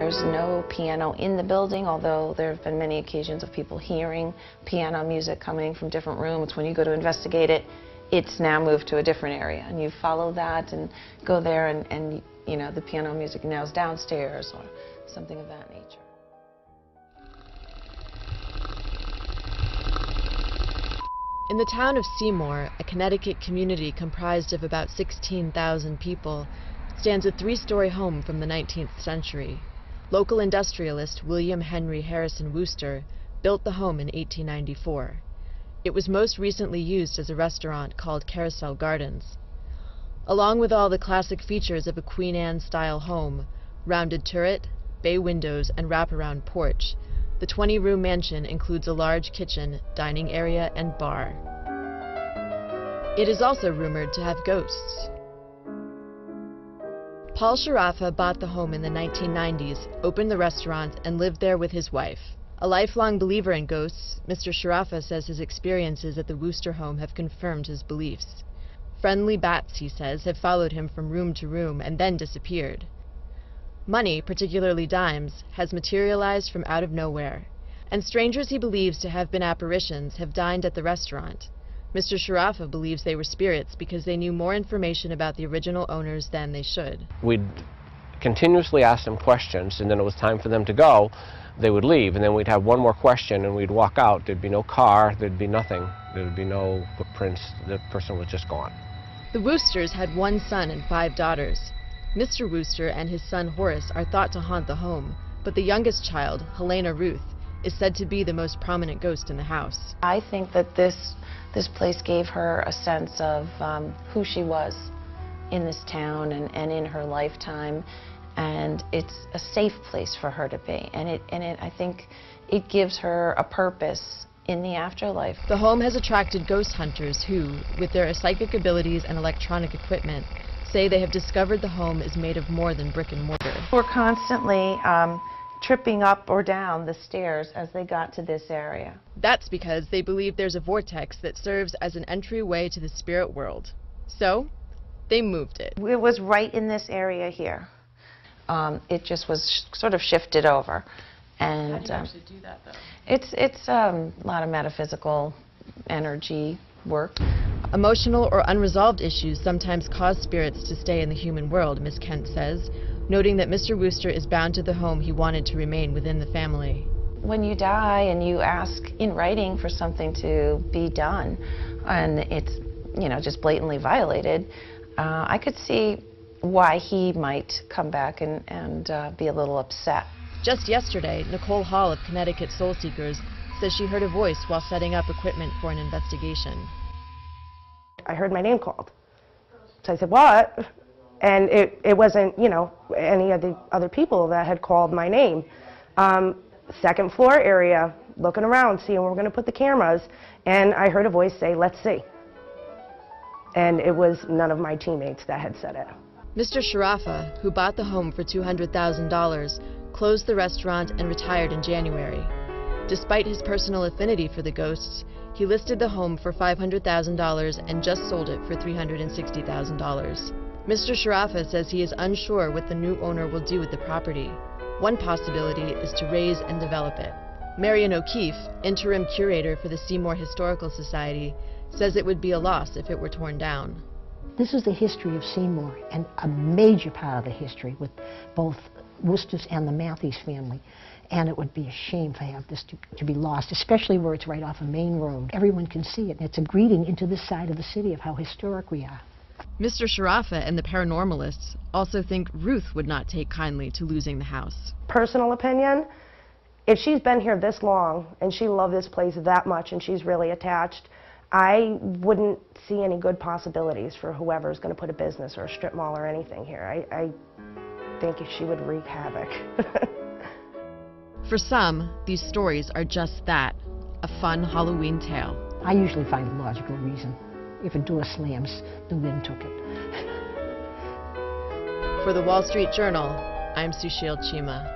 There's no piano in the building, although there have been many occasions of people hearing piano music coming from different rooms. When you go to investigate it, it's now moved to a different area, and you follow that and go there, and you know, the piano music now is downstairs or something of that nature. In the town of Seymour, a Connecticut community comprised of about 16,000 people, stands a three-story home from the 19th century. Local industrialist William Henry Harrison Wooster built the home in 1894. It was most recently used as a restaurant called Carousel Gardens. Along with all the classic features of a Queen Anne-style home, rounded turret, bay windows, and wraparound porch, the 20-room mansion includes a large kitchen, dining area, and bar. It is also rumored to have ghosts. Paul Sharafa bought the home in the 1990s, opened the restaurant, and lived there with his wife. A lifelong believer in ghosts, Mr. Sharafa says his experiences at the Wooster home have confirmed his beliefs. Friendly bats, he says, have followed him from room to room and then disappeared. Money, particularly dimes, has materialized from out of nowhere, and strangers he believes to have been apparitions have dined at the restaurant. Mr. Sharafa believes they were spirits because they knew more information about the original owners than they should. We'd continuously ask them questions, and then it was time for them to go. They would leave, and then we'd have one more question, and we'd walk out. There'd be no car, there'd be nothing. There'd be no footprints. The person was just gone. The Woosters had one son and 5 daughters. Mr. Wooster and his son Horace are thought to haunt the home, but the youngest child, Helena Ruth, is said to be the most prominent ghost in the house. I think that this place gave her a sense of who she was in this town and in her lifetime, and it's a safe place for her to be, and I think it gives her a purpose in the afterlife. The home has attracted ghost hunters who, with their psychic abilities and electronic equipment, say they have discovered the home is made of more than brick and mortar. We're constantly tripping up or down the stairs as they got to this area. That's because they believe there's a vortex that serves as an entryway to the spirit world. So, they moved it. It was right in this area here. It just was sort of shifted over. And how do you actually do that, though? It's a lot of metaphysical energy work. Emotional or unresolved issues sometimes cause spirits to stay in the human world, Ms. Kent says, noting that Mr. Wooster is bound to the home he wanted to remain within the family. When you die and you ask in writing for something to be done, and it's, you know, just blatantly violated, I could see why he might come back and be a little upset. Just yesterday, Nicole Hall of Connecticut Soul Seekers says she heard a voice while setting up equipment for an investigation. I heard my name called. So I said, what? And it wasn't, you know, any of the other people that had called my name. Second floor area, looking around, seeing where we're going to put the cameras, and I heard a voice say, let's see. And it was none of my teammates that had said it. Mr. Sharafa, who bought the home for $200,000, closed the restaurant and retired in January. Despite his personal affinity for the ghosts, he listed the home for $500,000 and just sold it for $360,000. Mr. Sharafa says he is unsure what the new owner will do with the property. One possibility is to raise and develop it. Marion O'Keefe, interim curator for the Seymour Historical Society, says it would be a loss if it were torn down. This is the history of Seymour, and a major part of the history with both Woosters and the Matthews family. And it would be a shame to have this to be lost, especially where it's right off a main road. Everyone can see it, and it's a greeting into this side of the city of how historic we are. Mr. Sharafa and the paranormalists also think Ruth would not take kindly to losing the house. Personal opinion, if she's been here this long and she loved this place that much and she's really attached, I wouldn't see any good possibilities for whoever's going to put a business or a strip mall or anything here. I think she would wreak havoc. For some, these stories are just that, a fun Halloween tale. I usually find a logical reason. If a door slams, the wind took it. For the Wall Street Journal, I'm Sushil Chima.